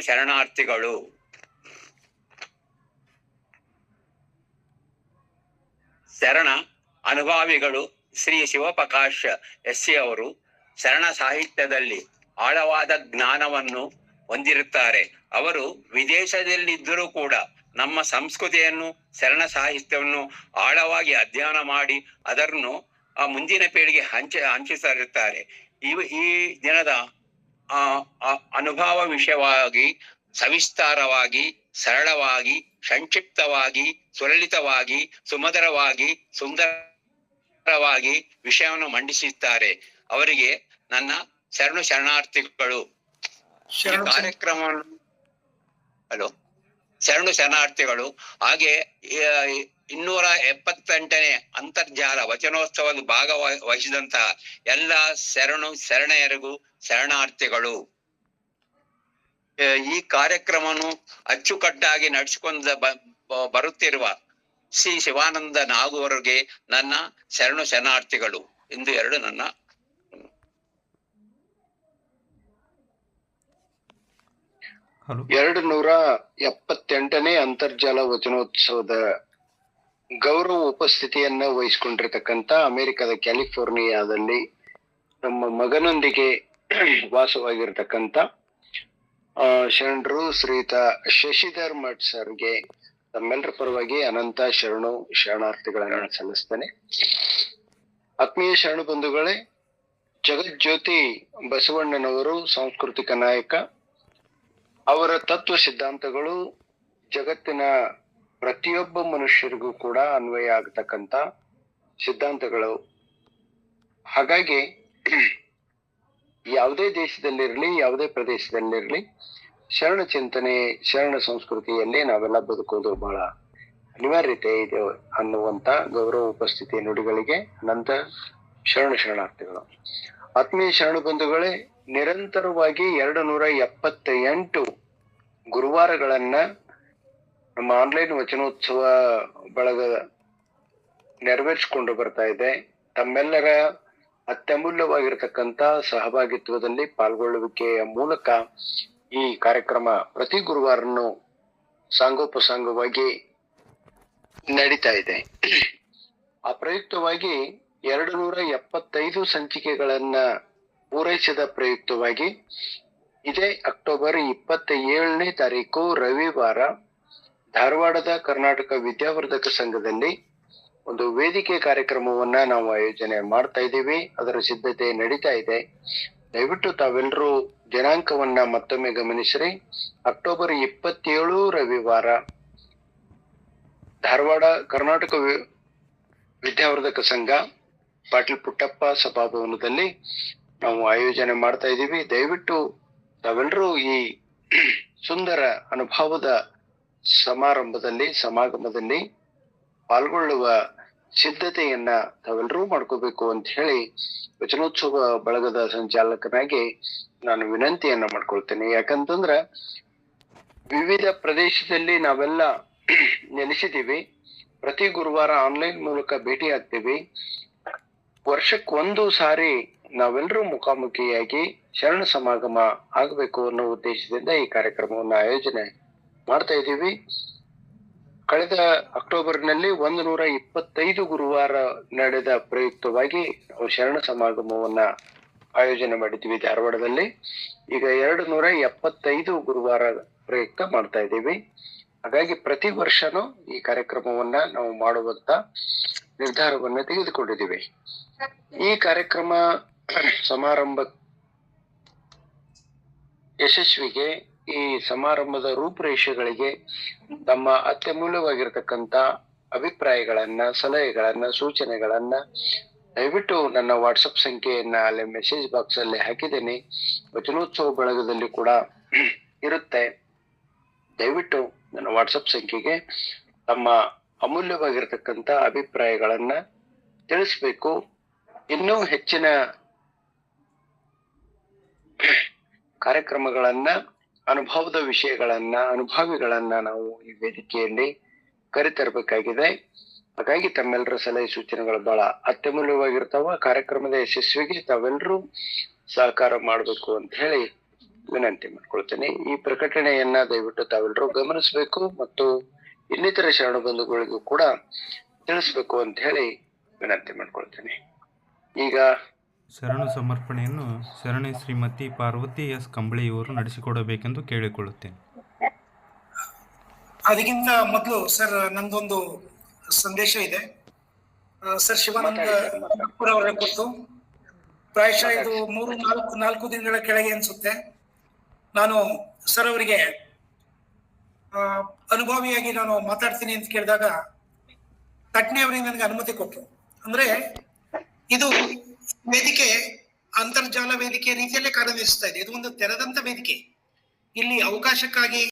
ಶರಣಾರ್ಥಿಗಳು. ಶರಣ ಅನುಭಾವಿಗಳು ಶ್ರೀ ಶಿವಪ್ರಕಾಶ್ ಎಸ್ ಅವರು ಶರಣ ಸಾಹಿತ್ಯದಲ್ಲಿ ಆಳವಾದ ಜ್ಞಾನವನ್ನು ಹೊಂದಿರುತ್ತಾರೆ. ಅವರು ವಿದೇಶದಲ್ಲಿದ್ದರೂ ಕೂಡ ನಮ್ಮ ಸಂಸ್ಕೃತಿಯನ್ನು, ಶರಣ ಸಾಹಿತ್ಯವನ್ನು ಆಳವಾಗಿ ಅಧ್ಯಯನ ಮಾಡಿ ಅದನ್ನು ಮುಂದಿನ ಪೀಳಿಗೆ ಹಂಚಿಸಿರುತ್ತಾರೆ. ಈ ದಿನದ ಅನುಭವ ವಿಷಯವಾಗಿ ಸವಿಸ್ತಾರವಾಗಿ, ಸರಳವಾಗಿ, ಸಂಕ್ಷಿಪ್ತವಾಗಿ, ಸುಲಲಿತವಾಗಿ, ಸುಮಧುರವಾಗಿ, ಸುಂದರವಾಗಿ ವಿಷಯವನ್ನು ಮಂಡಿಸುತ್ತಾರೆ. ಅವರಿಗೆ ನನ್ನ ಶರಣಾರ್ಥಿಗಳು. ಕಾರ್ಯಕ್ರಮವನ್ನು ಶರಣಾರ್ಥಿಗಳು. ಹಾಗೆ 278ನೇ ಅಂತರ್ಜಾಲ ವಚನೋತ್ಸವದ ಭಾಗವಹಿಸಿದಂತಹ ಎಲ್ಲ ಶರಣೆಯರಿಗೂ ಶರಣಾರ್ಥಿಗಳು. ಈ ಕಾರ್ಯಕ್ರಮವನ್ನು ಅಚ್ಚುಕಟ್ಟಾಗಿ ನಡೆಸಿಕೊಂಡು ಬರುತ್ತಿರುವ ಶ್ರೀ ಶಿವಾನಂದ ನಾಗು ಅವರಿಗೆ ನನ್ನ ಶರಣಾರ್ಥಿಗಳು ಎಂದು ನನ್ನ 278ನೇ ಅಂತರ್ಜಾಲ ವಚನೋತ್ಸವದ ಗೌರವ ಉಪಸ್ಥಿತಿಯನ್ನ ವಹಿಸಿಕೊಂಡಿರ್ತಕ್ಕಂಥ ಅಮೆರಿಕದ ಕ್ಯಾಲಿಫೋರ್ನಿಯಾದಲ್ಲಿ ನಮ್ಮ ಮಗನೊಂದಿಗೆ ವಾಸವಾಗಿರ್ತಕ್ಕಂಥ ಶರಣರು ಶ್ರೀಯುತ ಶಶಿಧರ್ ಮಠ್ ಸರ್ಗೆ ತಮ್ಮೆಲ್ಲರ ಪರವಾಗಿ ಅನಂತ ಶರಣಾರ್ಥಿಗಳನ್ನ ಸಲ್ಲಿಸ್ತೇನೆ. ಆತ್ಮೀಯ ಶರಣ ಬಂಧುಗಳೇ, ಜಗಜ್ಯೋತಿ ಬಸವಣ್ಣನವರು ಸಾಂಸ್ಕೃತಿಕ ನಾಯಕ. ಅವರ ತತ್ವ ಸಿದ್ಧಾಂತಗಳು ಜಗತ್ತಿನ ಪ್ರತಿಯೊಬ್ಬ ಮನುಷ್ಯರಿಗೂ ಕೂಡ ಅನ್ವಯ ಆಗತಕ್ಕಂತ ಸಿದ್ಧಾಂತಗಳು. ಹಾಗಾಗಿ ಯಾವುದೇ ದೇಶದಲ್ಲಿರಲಿ, ಯಾವುದೇ ಪ್ರದೇಶದಲ್ಲಿರಲಿ, ಶರಣ ಚಿಂತನೆ, ಶರಣ ಸಂಸ್ಕೃತಿಯಲ್ಲಿ ನಾವೆಲ್ಲ ಬದುಕೋದು ಬಹಳ ಅನಿವಾರ್ಯತೆ ಇದೆ ಅನ್ನುವಂತ ಗೌರವ ಉಪಸ್ಥಿತಿ ನುಡಿಗಳಿಗೆ ಅನಂತ ಶರಣಾರ್ಥಿಗಳು. ಆತ್ಮೀಯ ಶರಣ ಬಂಧುಗಳೇ, ನಿರಂತರವಾಗಿ 278 ಗುರುವಾರಗಳನ್ನ ನಮ್ಮ ಆನ್ಲೈನ್ ವಚನೋತ್ಸವ ಬಳಗ ನೆರವೇರಿಸಿಕೊಂಡು ಬರ್ತಾ ಇದೆ. ತಮ್ಮೆಲ್ಲರ ಅತ್ಯಮೂಲ್ಯವಾಗಿರ್ತಕ್ಕಂಥ ಸಹಭಾಗಿತ್ವದಲ್ಲಿ ಪಾಲ್ಗೊಳ್ಳುವಿಕೆಯ ಮೂಲಕ ಈ ಕಾರ್ಯಕ್ರಮ ಪ್ರತಿ ಗುರುವಾರನು ಸಾಂಗೋಪಸಾಂಗವಾಗಿ ನಡೀತಾ ಇದೆ. ಆ ಪ್ರಯುಕ್ತವಾಗಿ 275 ಸಂಚಿಕೆಗಳನ್ನ ಪೂರೈಸಿದ ಪ್ರಯುಕ್ತವಾಗಿ ಇದೇ ಅಕ್ಟೋಬರ್ 27ನೇ ತಾರೀಕು ರವಿವಾರ ಧಾರವಾಡದ ಕರ್ನಾಟಕ ವಿದ್ಯಾವರ್ಧಕ ಸಂಘದಲ್ಲಿ ಒಂದು ವೇದಿಕೆ ಕಾರ್ಯಕ್ರಮವನ್ನ ನಾವು ಆಯೋಜನೆ ಮಾಡ್ತಾ ಇದ್ದೀವಿ. ಅದರ ಸಿದ್ಧತೆ ನಡೀತಾ ಇದೆ. ದಯವಿಟ್ಟು ತಾವೆಲ್ಲರೂ ದಿನಾಂಕವನ್ನ ಮತ್ತೊಮ್ಮೆ ಗಮನಿಸ್ರಿ. ಅಕ್ಟೋಬರ್ 27 ರವಿವಾರ ಧಾರವಾಡ ಕರ್ನಾಟಕ ವಿದ್ಯಾವರ್ಧಕ ಸಂಘ ಪಾಟೀಲ್ ಪುಟ್ಟಪ್ಪ ಸಭಾಭವನದಲ್ಲಿ ನಾವು ಆಯೋಜನೆ ಮಾಡ್ತಾ ಇದ್ದೀವಿ. ದಯವಿಟ್ಟು ತಾವೆಲ್ಲರೂ ಈ ಸುಂದರ ಅನುಭವದ ಸಮಾಗಮದಲ್ಲಿ ಪಾಲ್ಗೊಳ್ಳುವ ಸಿದ್ಧತೆಯನ್ನ ತಾವೆಲ್ಲರೂ ಮಾಡ್ಕೋಬೇಕು ಅಂತ ಹೇಳಿ ವಚನೋತ್ಸವ ಬಳಗದ ಸಂಚಾಲಕನಾಗಿ ನಾನು ವಿನಂತಿಯನ್ನ ಮಾಡ್ಕೊಳ್ತೇನೆ. ಯಾಕಂತಂದ್ರ ವಿವಿಧ ಪ್ರದೇಶದಲ್ಲಿ ನಾವೆಲ್ಲ ನೆಲೆಸಿದ್ದೀವಿ. ಪ್ರತಿ ಗುರುವಾರ ಆನ್ಲೈನ್ ಮೂಲಕ ಭೇಟಿ ಆಗ್ತೀವಿ. ವರ್ಷಕ್ಕೊಂದು ಸಾರಿ ನಾವೆಲ್ಲರೂ ಮುಖಾಮುಖಿಯಾಗಿ ಶರಣ ಸಮಾಗಮ ಆಗಬೇಕು ಅನ್ನೋ ಉದ್ದೇಶದಿಂದ ಈ ಕಾರ್ಯಕ್ರಮವನ್ನ ಆಯೋಜನೆ ಮಾಡ್ತಾ ಇದ್ದೀವಿ. ಕಳೆದ ಅಕ್ಟೋಬರ್ನಲ್ಲಿ 125 ಗುರುವಾರ ನಡೆದ ಪ್ರಯುಕ್ತವಾಗಿ ನಾವು ಶರಣ ಸಮಾಗಮವನ್ನ ಆಯೋಜನೆ ಮಾಡಿದ್ವಿ ಧಾರವಾಡದಲ್ಲಿ. ಈಗ 275 ಗುರುವಾರ ಪ್ರಯುಕ್ತ ಮಾಡ್ತಾ ಇದ್ದೀವಿ. ಹಾಗಾಗಿ ಪ್ರತಿ ವರ್ಷನೂ ಈ ಕಾರ್ಯಕ್ರಮವನ್ನ ನಾವು ಮಾಡುವಂತ ನಿರ್ಧಾರವನ್ನ ತೆಗೆದುಕೊಂಡಿದ್ದೀವಿ. ಈ ಕಾರ್ಯಕ್ರಮ ಸಮಾರಂಭ ಯಶಸ್ವಿಗೆ, ಈ ಸಮಾರಂಭದ ರೂಪುರೇಷೆಗಳಿಗೆ ತಮ್ಮ ಅತ್ಯಮೂಲ್ಯವಾಗಿರ್ತಕ್ಕಂಥ ಅಭಿಪ್ರಾಯಗಳನ್ನ, ಸಲಹೆಗಳನ್ನ, ಸೂಚನೆಗಳನ್ನ ದಯವಿಟ್ಟು ನನ್ನ ವಾಟ್ಸಪ್ ಸಂಖ್ಯೆಯನ್ನ ಅಲ್ಲಿ ಮೆಸೇಜ್ ಬಾಕ್ಸ್ ಅಲ್ಲಿ ಹಾಕಿದ್ದೇನೆ. ವಚನೋತ್ಸವ ಬಳಗದಲ್ಲಿ ಕೂಡ ಇರುತ್ತೆ. ದಯವಿಟ್ಟು ನನ್ನ ವಾಟ್ಸಪ್ ಸಂಖ್ಯೆಗೆ ತಮ್ಮ ಅಮೂಲ್ಯವಾಗಿರ್ತಕ್ಕಂಥ ಅಭಿಪ್ರಾಯಗಳನ್ನ ತಿಳಿಸ್ಬೇಕು. ಇನ್ನೂ ಹೆಚ್ಚಿನ ಕಾರ್ಯಕ್ರಮಗಳನ್ನ, ಅನುಭವದ ವಿಷಯಗಳನ್ನ, ಅನುಭವಿಗಳನ್ನ ನಾವು ಈ ವೇದಿಕೆಯಲ್ಲಿ ಕರೆತರಬೇಕಾಗಿದೆ. ಹಾಗಾಗಿ ತಮ್ಮೆಲ್ಲರ ಸಲಹೆ ಸೂಚನೆಗಳು ಬಹಳ ಅತ್ಯಮೂಲ್ಯವಾಗಿರ್ತಾವ. ಕಾರ್ಯಕ್ರಮದ ಯಶಸ್ವಿಗೆ ತಾವೆಲ್ಲರೂ ಸಹಕಾರ ಮಾಡಬೇಕು ಅಂತ ಹೇಳಿ ವಿನಂತಿ ಮಾಡ್ಕೊಳ್ತೇನೆ. ಈ ಪ್ರಕಟಣೆಯನ್ನ ದಯವಿಟ್ಟು ತಾವೆಲ್ಲರೂ ಗಮನಿಸಬೇಕು ಮತ್ತು ಇನ್ನಿತರ ಶರಣ ಬಂಧುಗಳಿಗೂ ಕೂಡ ತಿಳಿಸ್ಬೇಕು ಅಂತ ಹೇಳಿ ವಿನಂತಿ ಮಾಡ್ಕೊಳ್ತೇನೆ. ಈಗ ಶರಣು ಸಮರ್ಪಣೆಯನ್ನು ಶರಣೆ ಶ್ರೀಮತಿ ಪಾರ್ವತಿ ಎಸ್ ಕಂಬಳಿಯವರು ನಡೆಸಿಕೊಡಬೇಕೆಂದು ಕೇಳಿಕೊಳ್ಳುತ್ತೇನೆ. ಅದಕ್ಕಿಂತ ಮೊದಲು ಸರ್ ನಂದೊಂದು ಸಂದೇಶ ಇದೆ. ಸರ್ ಶಿವಾನಂದ ಅವರ ಕುರಿತು ಪ್ರಾಯಶಃ ಇದು 3-4 ದಿನಗಳ ಕೆಳಗೆ ಅನ್ಸುತ್ತೆ, ನಾನು ಸರ್ ಅವರಿಗೆ ಅನುಭವಿಯಾಗಿ ನಾನು ಮಾತಾಡ್ತೀನಿ ಅಂತ ಕೇಳಿದಾಗ ತಜ್ಞೆ ಅವರಿಗೆ ನನಗೆ ಅನುಮತಿ ಕೊಟ್ಟರು. ಅಂದ್ರೆ ಇದು ವೇದಿಕೆ ಅಂತರ್ಜಾಲ ವೇದಿಕೆ ರೀತಿಯಲ್ಲೇ ಕಾರ್ಯನಿರ್ವಹಿಸ್ತಾ ಇದೆ. ಇದು ಒಂದು ತೆರೆದಂತ ವೇದಿಕೆ. ಇಲ್ಲಿ ಅವಕಾಶಕ್ಕಾಗಿ